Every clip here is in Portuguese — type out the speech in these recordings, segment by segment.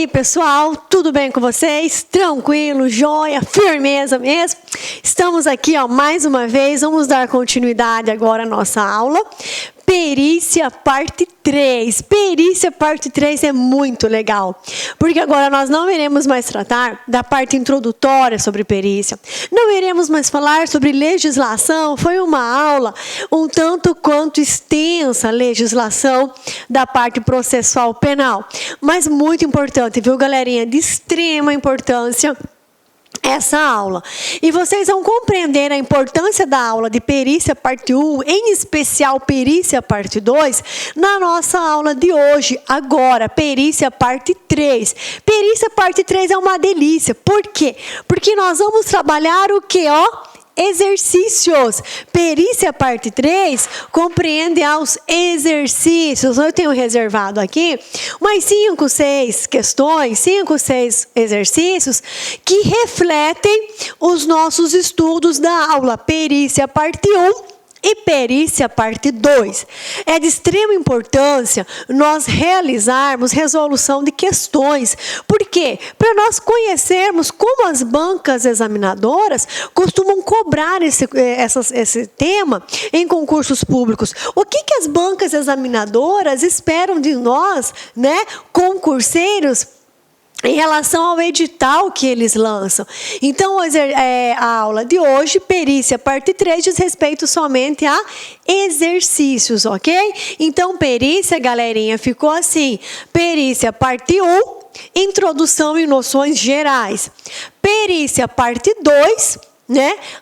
aí, pessoal? Tudo bem com vocês? Tranquilo, joia, firmeza mesmo? Estamos aqui, mais uma vez. Vamos dar continuidade agora à nossa aula. Perícia parte 3. Perícia parte 3 é muito legal, porque agora nós não iremos mais tratar da parte introdutória sobre perícia. Não iremos mais falar sobre legislação. Foi uma aula um tanto quanto extensa, a legislação da parte processual penal. Mas muito importante, viu, galerinha? De extrema importância essa aula. E vocês vão compreender a importância da aula de perícia parte 1, em especial perícia parte 2, na nossa aula de hoje, agora, perícia parte 3. Perícia parte 3 é uma delícia. Por quê? Porque nós vamos trabalhar o quê, exercícios. Perícia parte 3 compreende aos exercícios. Eu tenho reservado aqui umas 5, 6 questões, 5, 6 exercícios que refletem os nossos estudos da aula perícia parte 1 e perícia parte 2. É de extrema importância nós realizarmos resolução de questões. Por quê? Para nós conhecermos como as bancas examinadoras costumam cobrar esse tema em concursos públicos. O que as bancas examinadoras esperam de nós, concurseiros, em relação ao edital que eles lançam. Então, a aula de hoje, perícia parte 3, diz respeito somente a exercícios, ok? Então, perícia, galerinha, ficou assim. Perícia parte 1, introdução e noções gerais. Perícia parte 2,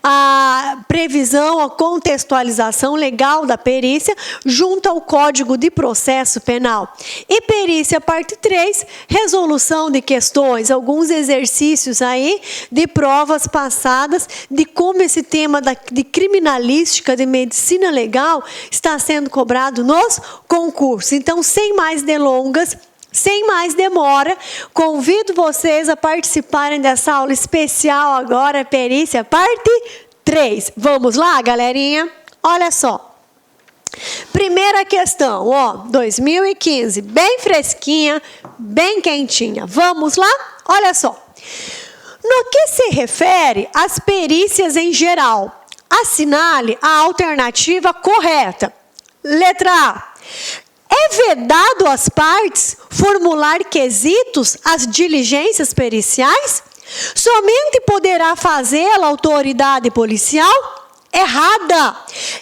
a previsão, a contextualização legal da perícia junto ao Código de Processo Penal. E perícia parte 3, resolução de questões, alguns exercícios aí de provas passadas de como esse tema de criminalística, de medicina legal, está sendo cobrado nos concursos. Então, sem mais delongas, sem mais demora, convido vocês a participarem dessa aula especial agora, perícia parte 3. Vamos lá, galerinha? Olha só. Primeira questão, 2015, bem fresquinha, bem quentinha. Vamos lá? Olha só. No que se refere às perícias em geral, assinale a alternativa correta. Letra A. É vedado às partes formular quesitos às diligências periciais? Somente poderá fazê-la a autoridade policial? Errada.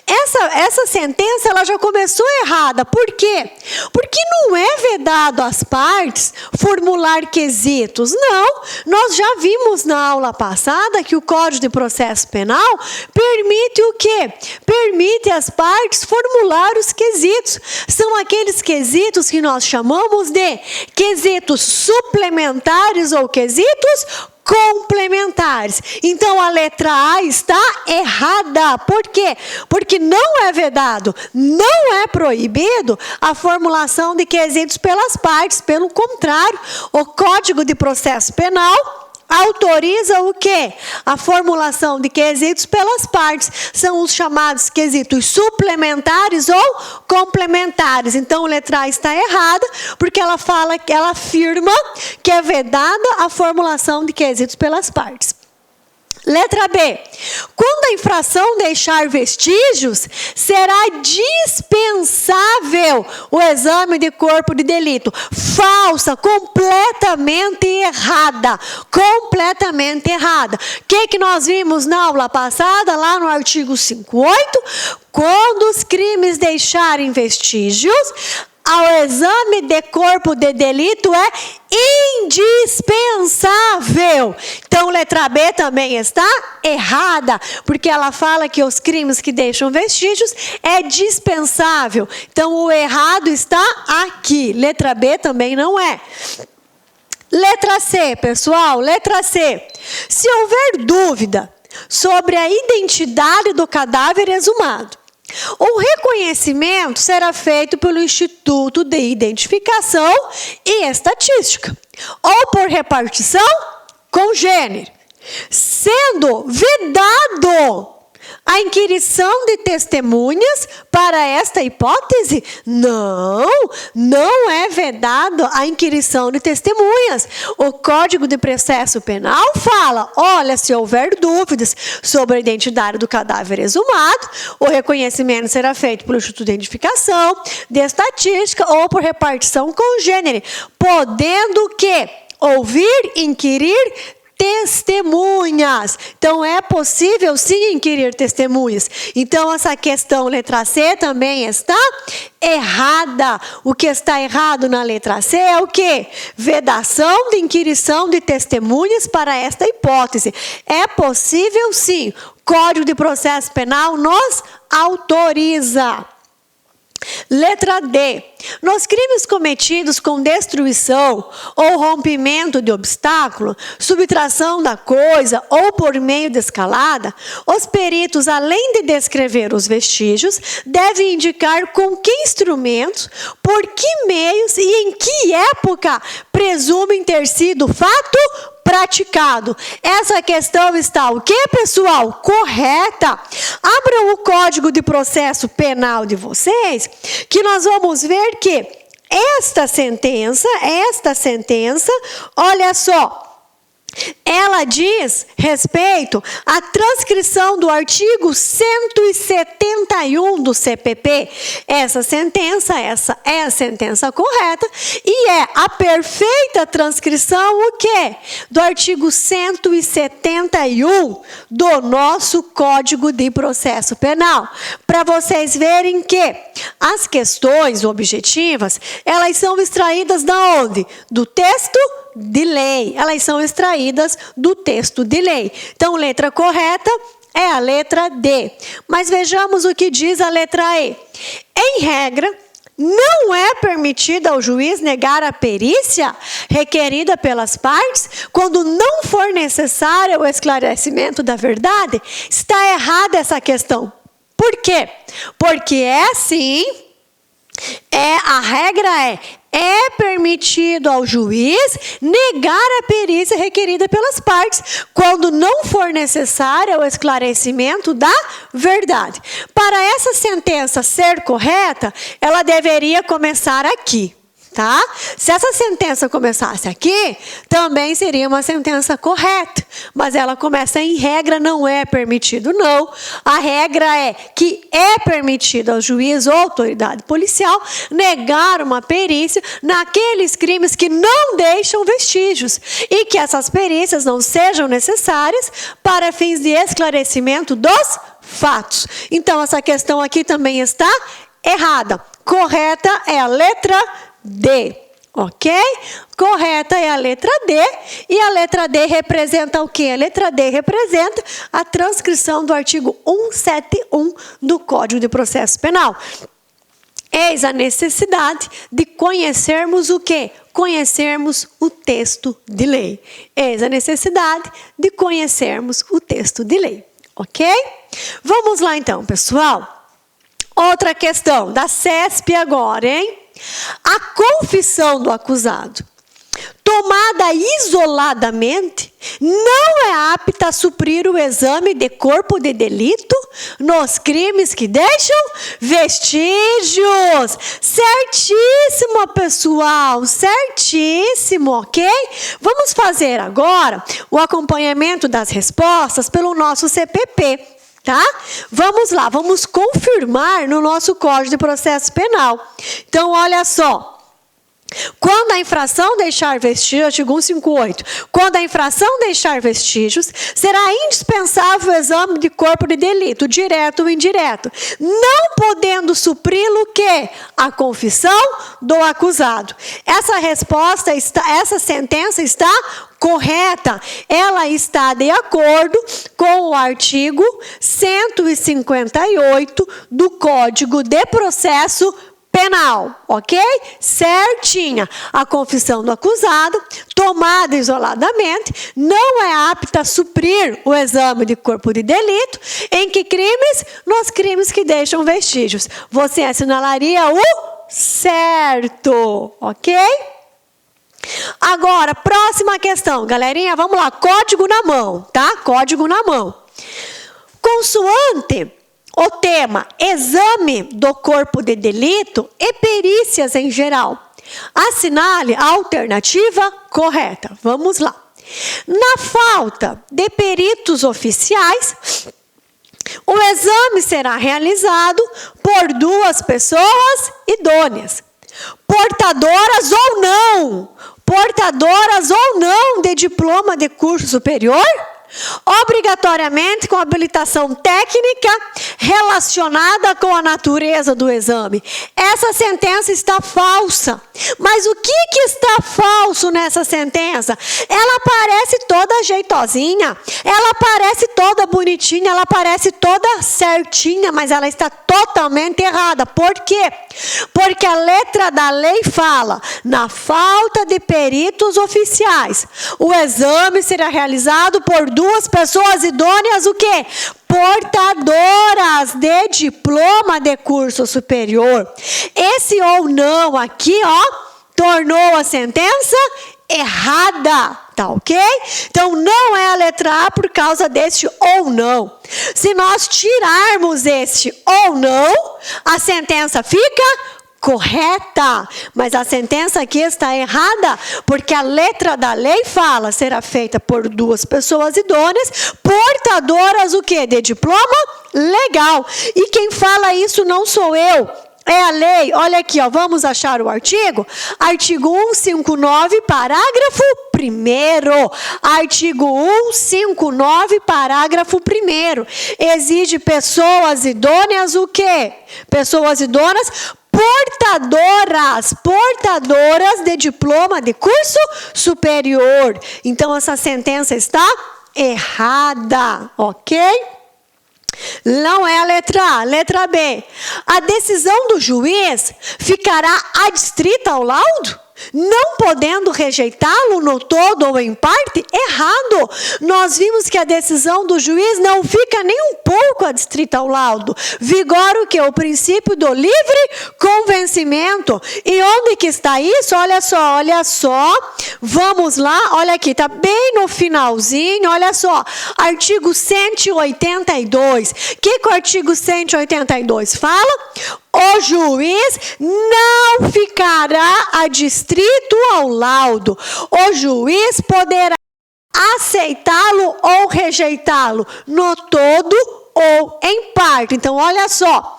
Essa sentença ela já começou errada. Por quê? Porque não é vedado às partes formular quesitos. Não. Nós já vimos na aula passada que o Código de Processo Penal permite o quê? Permite às partes formular os quesitos. São aqueles quesitos que nós chamamos de quesitos suplementares ou quesitos complementares. Então, a letra A está errada. Por quê? Porque não é vedado, não é proibido a formulação de quesitos pelas partes. Pelo contrário, o Código de Processo Penal autoriza o quê? A formulação de quesitos pelas partes. São os chamados quesitos suplementares ou complementares. Então, a letra A está errada, porque ela afirma que é vedada a formulação de quesitos pelas partes. Letra B. Quando a infração deixar vestígios, será dispensável o exame de corpo de delito. Falsa, completamente errada. Completamente errada. O que nós vimos na aula passada, lá no artigo 58? Quando os crimes deixarem vestígios, ao exame de corpo de delito é indispensável. Então, letra B também está errada, porque ela fala que os crimes que deixam vestígios é dispensável. Então, o errado está aqui. Letra B também não é. Letra C, pessoal, letra C. Se houver dúvida sobre a identidade do cadáver exumado, o reconhecimento será feito pelo Instituto de Identificação e Estatística, ou por repartição congênere, sendo vedado a inquirição de testemunhas para esta hipótese? Não, não é vedado a inquirição de testemunhas. O Código de Processo Penal fala, olha, se houver dúvidas sobre a identidade do cadáver exumado, o reconhecimento será feito pelo Instituto de Identificação, de Estatística ou por repartição congênere, podendo que ouvir, inquirir testemunhas. Então, é possível, sim, inquirir testemunhas. Então, essa questão letra C também está errada. O que está errado na letra C é o quê? Vedação de inquirição de testemunhas para esta hipótese. É possível, sim. Código de Processo Penal nos autoriza. Letra D. Nos crimes cometidos com destruição ou rompimento de obstáculo, subtração da coisa ou por meio de escalada, os peritos, além de descrever os vestígios, devem indicar com que instrumentos, por que meios e em que época presumem ter sido o fato praticado. Essa questão está o quê, pessoal? Correta. Abram o Código de Processo Penal de vocês, que nós vamos ver que esta sentença, olha só, ela diz respeito à transcrição do artigo 171 do CPP. Essa é a sentença correta e é a perfeita transcrição o quê? Do artigo 171 do nosso Código de Processo Penal. Para vocês verem que as questões objetivas, elas são extraídas da onde? Do texto de lei. Elas são extraídas do texto de lei. Então, letra correta é a letra D. Mas vejamos o que diz a letra E. Em regra, não é permitido ao juiz negar a perícia requerida pelas partes quando não for necessário o esclarecimento da verdade. Está errada essa questão. Por quê? Porque a regra é permitido ao juiz negar a perícia requerida pelas partes, quando não for necessário o esclarecimento da verdade. Para essa sentença ser correta, ela deveria começar aqui. Tá? Se essa sentença começasse aqui, também seria uma sentença correta. Mas ela começa em regra, não é permitido, não. A regra é que é permitido ao juiz ou autoridade policial negar uma perícia naqueles crimes que não deixam vestígios e que essas perícias não sejam necessárias para fins de esclarecimento dos fatos. Então, essa questão aqui também está errada. Correta é a letra D, ok? Correta é a letra D, e a letra D representa o quê? A letra D representa a transcrição do artigo 171 do Código de Processo Penal. Eis a necessidade de conhecermos o quê? Conhecermos o texto de lei. Eis a necessidade de conhecermos o texto de lei, ok? Vamos lá então, pessoal. Outra questão da CESP agora, hein? A confissão do acusado, tomada isoladamente, não é apta a suprir o exame de corpo de delito nos crimes que deixam vestígios. Certíssimo, pessoal, certíssimo, ok? Vamos fazer agora o acompanhamento das respostas pelo nosso CPP. Tá? Vamos lá, vamos confirmar no nosso Código de Processo Penal. Então, olha só. Quando a infração deixar vestígios, artigo 158, quando a infração deixar vestígios, será indispensável o exame de corpo de delito, direto ou indireto, não podendo supri-lo o quê? A confissão do acusado. Essa sentença está correta. Ela está de acordo com o artigo 158 do Código de Processo Penal, ok? Certinha. A confissão do acusado, tomada isoladamente, não é apta a suprir o exame de corpo de delito. Em que crimes? Nos crimes que deixam vestígios. Você assinalaria o certo, ok? Agora, próxima questão, galerinha, vamos lá, código na mão, tá? Código na mão. consoante o tema exame do corpo de delito e perícias em geral, assinale a alternativa correta. Vamos lá. Na falta de peritos oficiais, o exame será realizado por 2 pessoas idôneas, portadoras ou não de diploma de curso superior, obrigatoriamente com habilitação técnica relacionada com a natureza do exame. Essa sentença está falsa. Mas o que está falso nessa sentença? Ela parece toda jeitosinha, ela parece toda bonitinha, ela parece toda certinha, mas ela está totalmente errada. Por quê? Porque a letra da lei fala, na falta de peritos oficiais, o exame será realizado por 2 pessoas idôneas, o quê? Portadoras de diploma de curso superior. Esse ou não aqui, tornou a sentença errada, tá ok? Então, não é a letra A por causa deste ou não. Se nós tirarmos este ou não, a sentença fica correta, mas a sentença aqui está errada, porque a letra da lei fala, será feita por 2 pessoas idôneas, portadoras o quê? De diploma legal. E quem fala isso não sou eu, é a lei. Olha aqui, vamos achar o artigo. Artigo 159, parágrafo 1º. Artigo 159, parágrafo 1º. Exige pessoas idôneas o quê? Pessoas idôneas portadoras de diploma de curso superior. Então, essa sentença está errada, ok? Não é a letra A. Letra B. A decisão do juiz ficará adstrita ao laudo, não podendo rejeitá-lo no todo ou em parte? Errado. Nós vimos que a decisão do juiz não fica nem um pouco adstrita ao laudo. Vigora o que? O princípio do livre convencimento. E onde que está isso? Olha só. Vamos lá, olha aqui, está bem no finalzinho, olha só. Artigo 182. O que o artigo 182 fala? O juiz não ficará adstrito ao laudo. O juiz poderá aceitá-lo ou rejeitá-lo no todo ou em parte. Então, olha só.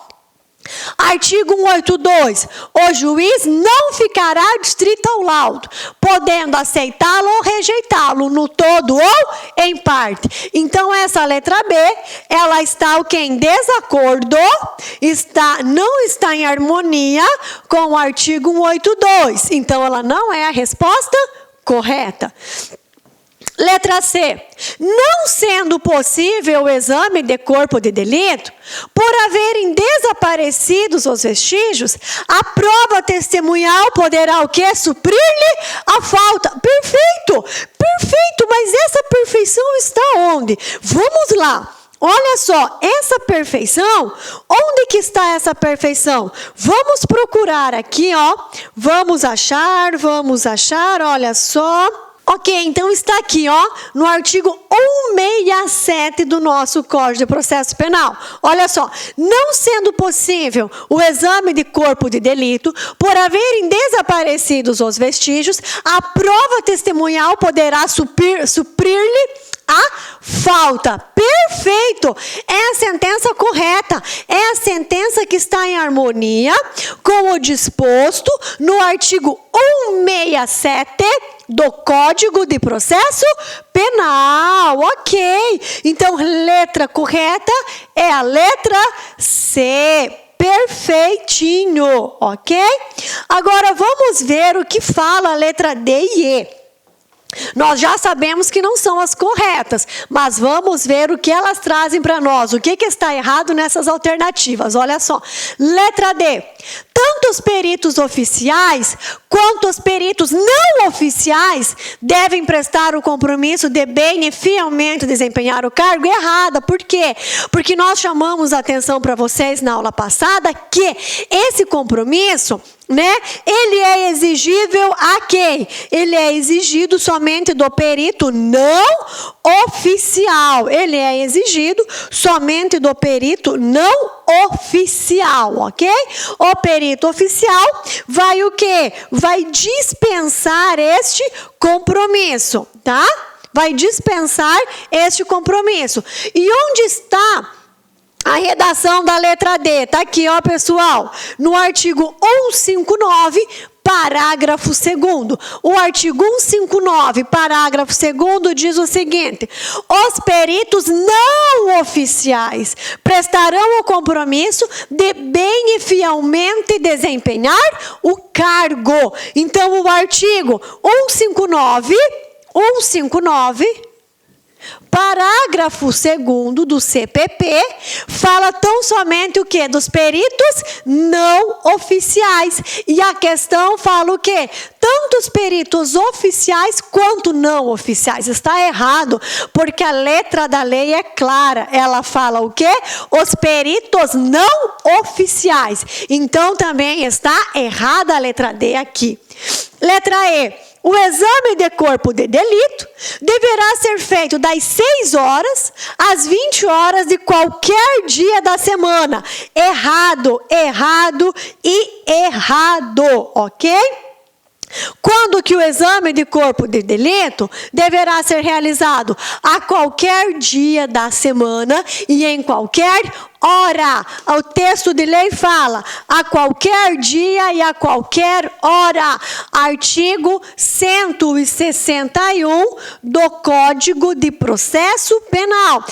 Artigo 182. O juiz não ficará adstrito ao laudo, podendo aceitá-lo ou rejeitá-lo no todo ou em parte. Então, essa letra B, ela está o quê? Em desacordo, não está em harmonia com o artigo 182. Então, ela não é a resposta correta. Letra C. Não sendo possível o exame de corpo de delito, por haverem desaparecidos os vestígios, a prova testemunhal poderá o quê? Suprir-lhe a falta. Perfeito, mas essa perfeição está onde? Vamos lá. Olha só, essa perfeição, onde que está essa perfeição? Vamos procurar aqui, Vamos achar, olha só. Ok, então está aqui, no artigo 167 do nosso Código de Processo Penal. Olha só, não sendo possível o exame de corpo de delito, por haverem desaparecidos os vestígios, a prova testemunhal poderá suprir-lhe a falta. Perfeito! É a sentença correta. É a sentença que está em harmonia com o disposto no artigo 167 do Código de Processo Penal. Ok. Então, letra correta é a letra C. Perfeitinho. Ok? Agora, vamos ver o que fala a letra D e E. Nós já sabemos que não são as corretas, mas vamos ver o que elas trazem para nós. O que está errado nessas alternativas? Olha só. Letra D. Tanto os peritos oficiais quanto os peritos não oficiais devem prestar o compromisso de bem e fielmente desempenhar o cargo. Errada. Por quê? Porque nós chamamos a atenção para vocês na aula passada que esse compromisso né? Ele é exigível a quem? Ele é exigido somente do perito não oficial. Ele é exigido somente do perito não oficial, ok? O perito oficial vai o quê? Vai dispensar este compromisso, tá? Vai dispensar este compromisso. E onde está a redação da letra D? Tá aqui, ó, pessoal, no artigo 159, parágrafo 2º. O artigo 159, parágrafo 2º diz o seguinte: os peritos não oficiais prestarão o compromisso de bem e fielmente desempenhar o cargo. Então, o artigo 159, parágrafo 2º do CPP fala tão somente o quê? Dos peritos não oficiais. E a questão fala o quê? Tanto os peritos oficiais quanto não oficiais. Está errado, porque a letra da lei é clara. Ela fala o quê? Os peritos não oficiais. Então também está errada a letra D aqui. Letra E. O exame de corpo de delito deverá ser feito das 6 horas às 20 horas de qualquer dia da semana. Errado, errado e errado, ok? Quando que o exame de corpo de delito deverá ser realizado? A qualquer dia da semana e em qualquer hora. O texto de lei fala a qualquer dia e a qualquer hora. Artigo 161 do Código de Processo Penal. O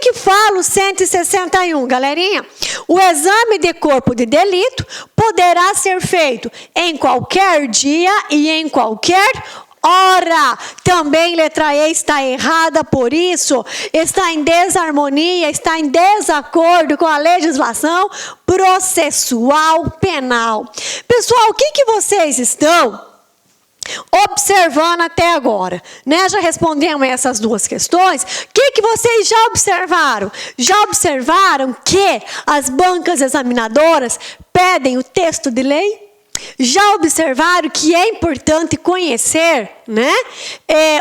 que fala o 161, galerinha? O exame de corpo de delito poderá ser feito em qualquer dia e em qualquer hora. Também letra E está errada, por isso está em desarmonia, está em desacordo com a legislação processual penal. Pessoal, o que vocês estão observando até agora, né? Já respondemos essas duas questões. O que vocês já observaram? Já observaram que as bancas examinadoras pedem o texto de lei? Já observaram que é importante conhecer, né,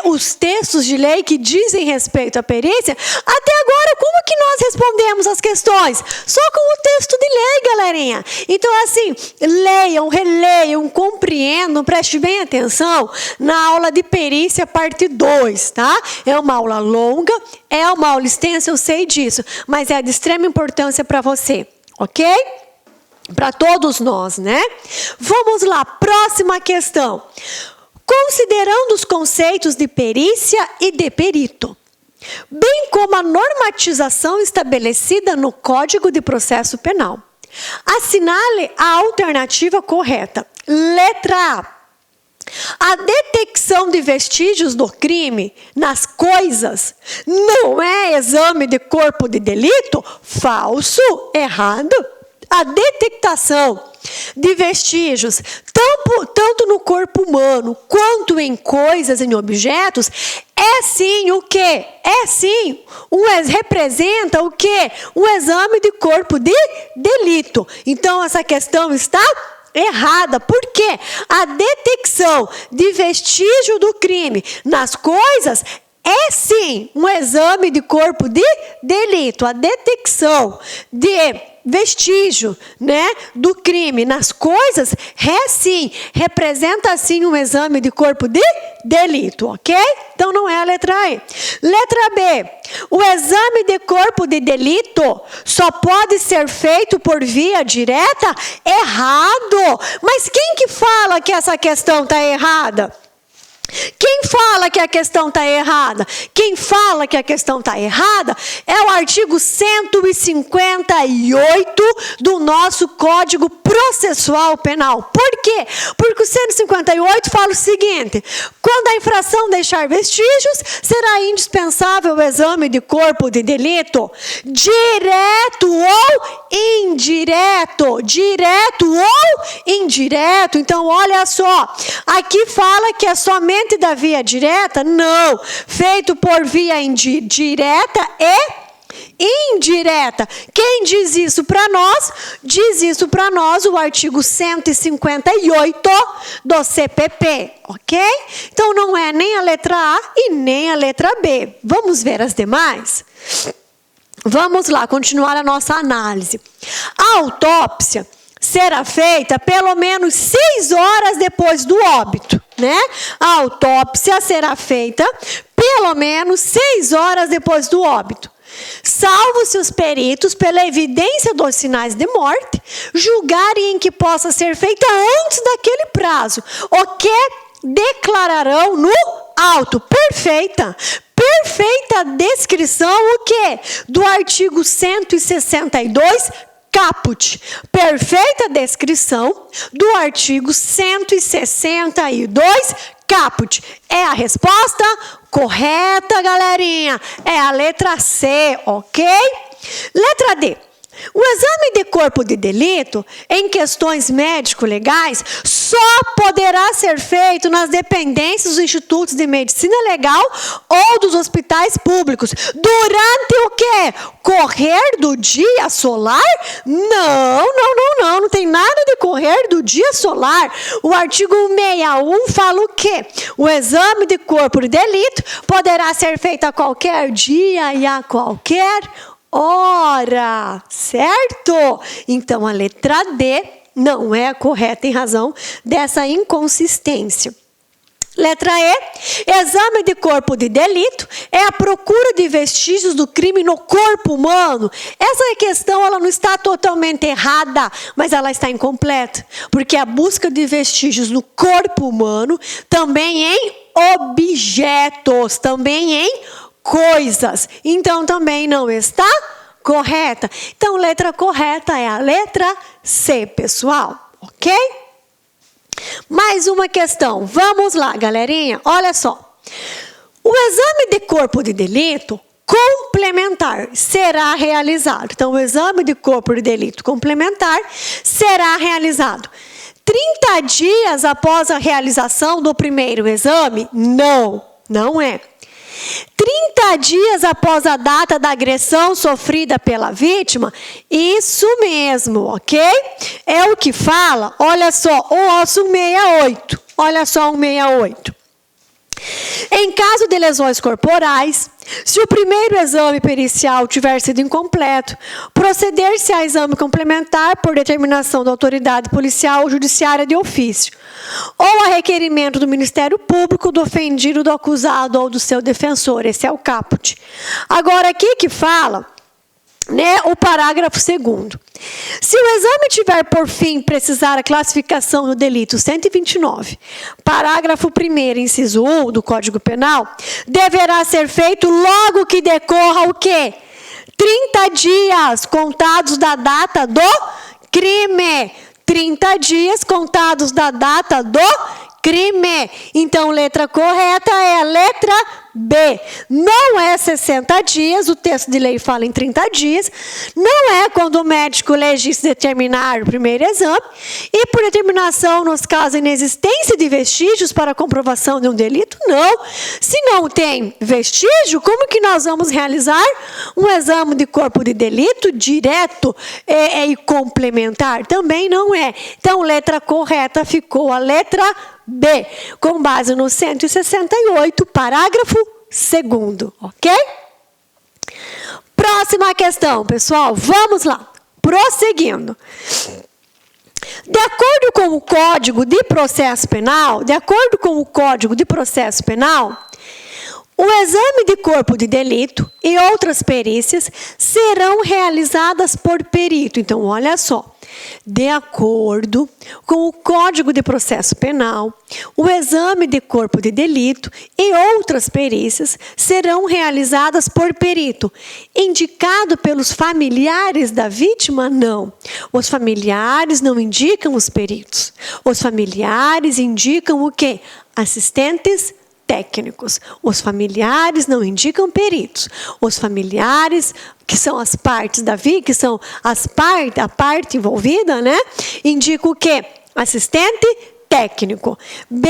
os textos de lei que dizem respeito à perícia? Até agora, como que nós respondemos as questões? Só com o texto de lei, galerinha. Então, assim, leiam, releiam, compreendam, preste bem atenção na aula de perícia parte 2, tá? É uma aula longa, é uma aula extensa, eu sei disso, mas é de extrema importância para você, ok? Para todos nós, né? Vamos lá, próxima questão. Considerando os conceitos de perícia e de perito, bem como a normatização estabelecida no Código de Processo Penal, assinale a alternativa correta. Letra A. A detecção de vestígios do crime nas coisas não é exame de corpo de delito? Falso, errado. A detectação de vestígios, tanto no corpo humano quanto em coisas, em objetos, é sim o quê? É sim, representa o quê? Um exame de corpo de delito. Então, essa questão está errada. Por quê? A detecção de vestígio do crime nas coisas é sim um exame de corpo de delito. A detecção de vestígio, né, do crime nas coisas representa sim um exame de corpo de delito, ok? Então não é a letra E. Letra B. O exame de corpo de delito só pode ser feito por via direta? Errado! Mas quem que fala que essa questão está errada? Quem fala que a questão está errada? Quem fala que a questão está errada é o artigo 158 do nosso Código Processual Penal. Por quê? Porque o 158 fala o seguinte: quando a infração deixar vestígios, será indispensável o exame de corpo de delito, direto ou indireto. Direto ou indireto. Então, olha só, aqui fala que é somente da via direta? Não. Feito por via indireta e indireta. Quem diz isso para nós? Diz isso para nós o artigo 158 do CPP, ok? Então, não é nem a letra A e nem a letra B. Vamos ver as demais? Vamos lá, continuar a nossa análise. A autópsia será feita pelo menos 6 horas depois do óbito, né? A autópsia será feita pelo menos 6 horas depois do óbito, salvo se os peritos, pela evidência dos sinais de morte, julgarem em que possa ser feita antes daquele prazo, o que declararão no auto. Perfeita descrição, o quê? Do artigo 162, caput. Perfeita descrição do artigo 162, caput. É a resposta correta, galerinha. É a letra C, ok? Letra D. O exame de corpo de delito, em questões médico-legais, só poderá ser feito nas dependências dos institutos de medicina legal ou dos hospitais públicos. Durante o quê? Correr do dia solar? Não tem nada de correr do dia solar. O artigo 61 fala o quê? O exame de corpo de delito poderá ser feito a qualquer dia e a qualquer hora, certo? Então, a letra D não é a correta em razão dessa inconsistência. Letra E, exame de corpo de delito é a procura de vestígios do crime no corpo humano. Essa questão ela não está totalmente errada, mas ela está incompleta, porque a busca de vestígios no corpo humano, também em objetos, também em coisas. Então, também não está correta. Então, letra correta é a letra C, pessoal. Ok? Mais uma questão. Vamos lá, galerinha. Olha só. O exame de corpo de delito complementar será realizado. Então, o exame de corpo de delito complementar será realizado 30 dias após a realização do primeiro exame? Não é. 30 dias após a data da agressão sofrida pela vítima? Isso mesmo, ok? É o que fala, olha só, o 168. Olha só, 168. Em caso de lesões corporais, se o primeiro exame pericial tiver sido incompleto, proceder-se a exame complementar por determinação da autoridade policial ou judiciária de ofício, ou a requerimento do Ministério Público, do ofendido, do acusado ou do seu defensor. Esse é o caput. Agora, aqui que fala, né, o parágrafo 2º. Se o exame tiver por fim precisar a classificação do delito 129, parágrafo 1º, inciso 1 do Código Penal, deverá ser feito logo que decorra o quê? 30 dias contados da data do crime. 30 dias contados da data do crime. Então, letra correta é a letra B. Não é 60 dias, o texto de lei fala em 30 dias. Não é quando o médico legista determinar o primeiro exame. E por determinação, nos casos de inexistência de vestígios para a comprovação de um delito, não. Se não tem vestígio, como que nós vamos realizar um exame de corpo de delito direto e complementar? Também não é. Então, letra correta ficou a letra B, com base no 168, parágrafo 2º, ok? Próxima questão, pessoal, vamos lá, prosseguindo. De acordo com o Código de Processo Penal, o exame de corpo de delito e outras perícias serão realizadas por perito. Então, olha só. De acordo com o Código de Processo Penal, o exame de corpo de delito e outras perícias serão realizadas por perito. Indicado pelos familiares da vítima? Não. Os familiares não indicam os peritos. Os familiares indicam o quê? Assistentes técnicos. Os familiares não indicam peritos. Os familiares, que são as partes da vítima, que são a parte envolvida, né? Indica o quê? Assistente técnico. B,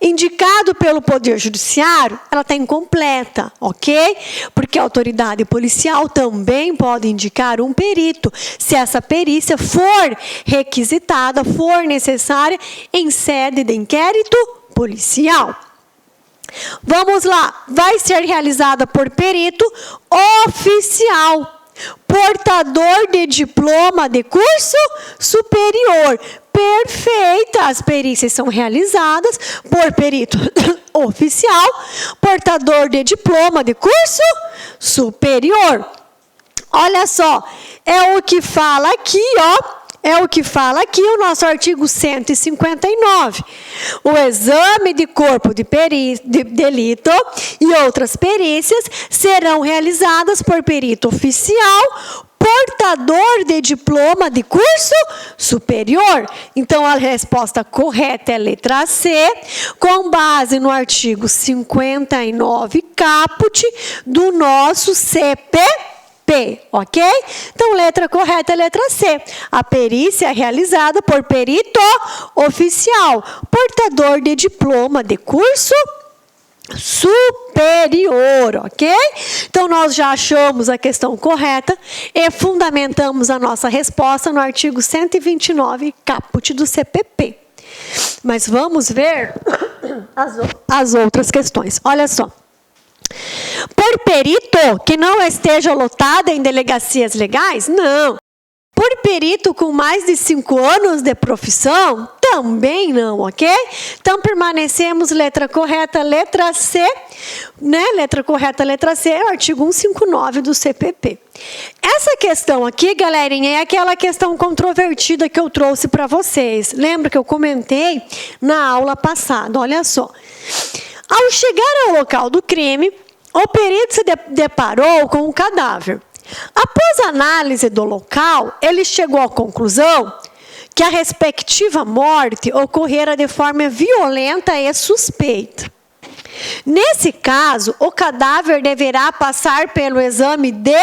indicado pelo Poder Judiciário, ela está incompleta, ok? Porque a autoridade policial também pode indicar um perito, se essa perícia for requisitada, for necessária em sede de inquérito policial. Vamos lá, vai ser realizada por perito oficial, portador de diploma de curso superior. Perfeita, as perícias são realizadas por perito oficial, portador de diploma de curso superior. Olha só, é o que fala aqui, ó. É o que fala aqui o nosso artigo 159. O exame de corpo de delito e outras perícias serão realizadas por perito oficial, portador de diploma de curso superior. Então, a resposta correta é letra C, com base no artigo 59 caput do nosso CPP, ok? Então, letra correta é letra C. A perícia é realizada por perito oficial, portador de diploma de curso superior, ok? Então, nós já achamos a questão correta e fundamentamos a nossa resposta no artigo 129, caput do CPP. Mas vamos ver as outras questões. Olha só. Por perito que não esteja lotado em delegacias legais? Não. Por perito com mais de 5 anos de profissão? Também não, ok? Então, permanecemos letra correta, letra C, né? Letra correta, letra C, artigo 159 do CPP. Essa questão aqui, galerinha, é aquela questão controvertida que eu trouxe para vocês. Lembra que eu comentei na aula passada? Olha só. Ao chegar ao local do crime, o perito se deparou com um cadáver. Após a análise do local, ele chegou à conclusão que a respectiva morte ocorrera de forma violenta e suspeita. Nesse caso, o cadáver deverá passar pelo exame de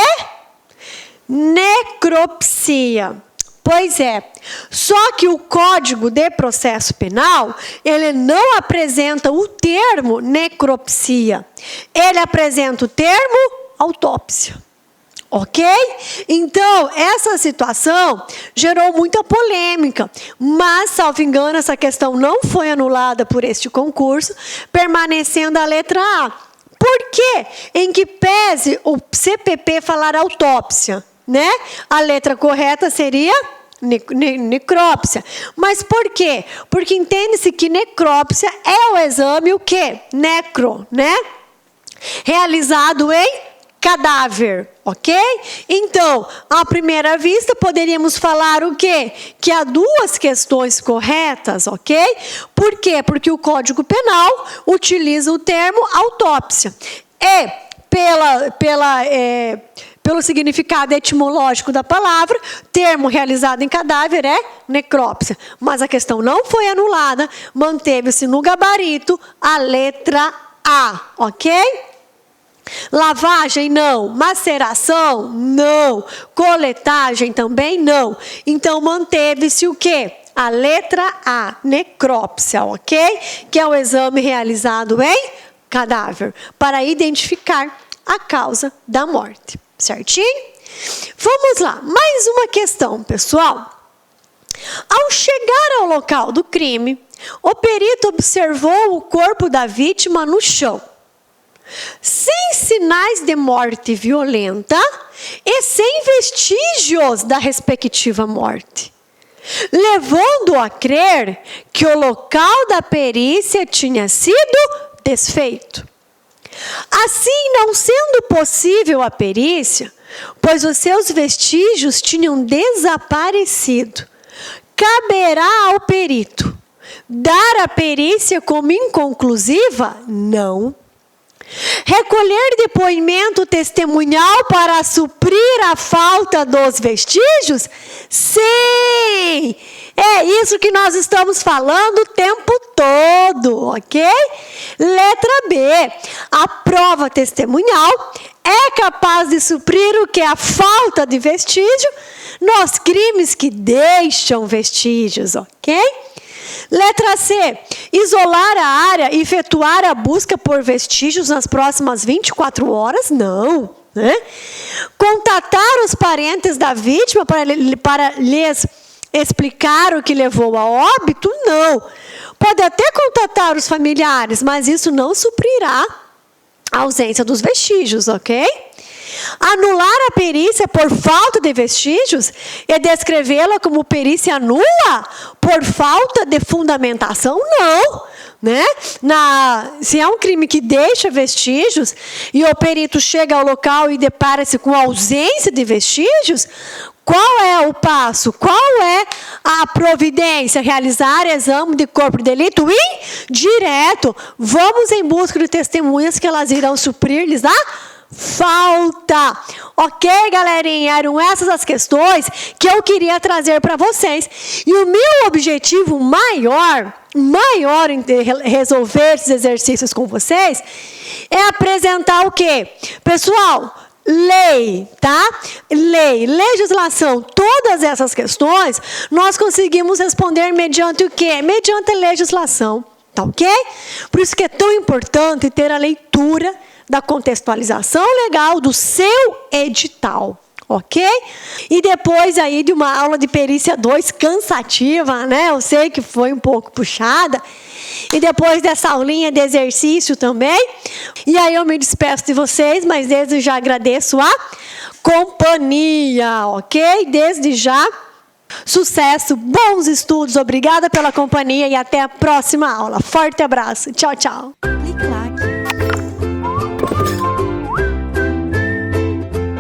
necropsia. Pois é, só que o Código de Processo Penal, ele não apresenta o termo necropsia, ele apresenta o termo autópsia. Ok? Então, essa situação gerou muita polêmica, mas, salvo engano, essa questão não foi anulada por este concurso, permanecendo a letra A. Por quê? Em que pese o CPP falar autópsia, né? A letra correta seria necrópsia. Mas por quê? Porque entende-se que necrópsia é o exame, o quê? Necro, né? Realizado em cadáver, ok? Então, à primeira vista, poderíamos falar o quê? Que há duas questões corretas, ok? Por quê? Porque o Código Penal utiliza o termo autópsia. E, pelo significado etimológico da palavra, termo realizado em cadáver é necrópsia. Mas a questão não foi anulada, manteve-se no gabarito a letra A, ok? Lavagem, não. Maceração, não. Coletagem, também não. Então, manteve-se o quê? A letra A, necrópsia, ok? Que é o exame realizado em cadáver, para identificar a causa da morte. Certinho? Vamos lá. Mais uma questão, pessoal. Ao chegar ao local do crime, o perito observou o corpo da vítima no chão, sem sinais de morte violenta e sem vestígios da respectiva morte, levando-o a crer que o local da perícia tinha sido desfeito. Assim, não sendo possível a perícia, pois os seus vestígios tinham desaparecido, caberá ao perito dar a perícia como inconclusiva? Não. Recolher depoimento testemunhal para suprir a falta dos vestígios? Sim! É isso que nós estamos falando o tempo todo, ok? Letra B. A prova testemunhal é capaz de suprir o que é a falta de vestígio nos crimes que deixam vestígios, ok? Letra C, isolar a área e efetuar a busca por vestígios nas próximas 24 horas? Não. Né? Contatar os parentes da vítima para lhes explicar o que levou a óbito? Não. Pode até contatar os familiares, mas isso não suprirá a ausência dos vestígios, ok? Anular a perícia por falta de vestígios e descrevê-la como perícia nula por falta de fundamentação? Não. Né? Se é um crime que deixa vestígios e o perito chega ao local e depara-se com ausência de vestígios, qual é o passo? Qual é a providência? Realizar exame de corpo de delito indireto. Vamos em busca de testemunhas que elas irão suprir-lhes a falta. Ok, galerinha? Eram essas as questões que eu queria trazer para vocês. E o meu objetivo maior em resolver esses exercícios com vocês é apresentar o quê? Pessoal, lei, tá? Lei, legislação, todas essas questões nós conseguimos responder mediante o quê? Mediante a legislação, tá ok? Por isso que é tão importante ter a leitura da contextualização legal do seu edital, ok? E depois aí de uma aula de perícia 2 cansativa, né? Eu sei que foi um pouco puxada. E depois dessa aulinha de exercício também. E aí eu me despeço de vocês, mas desde já agradeço a companhia, ok? Desde já, sucesso, bons estudos, obrigada pela companhia e até a próxima aula. Forte abraço, tchau, tchau. Clique lá.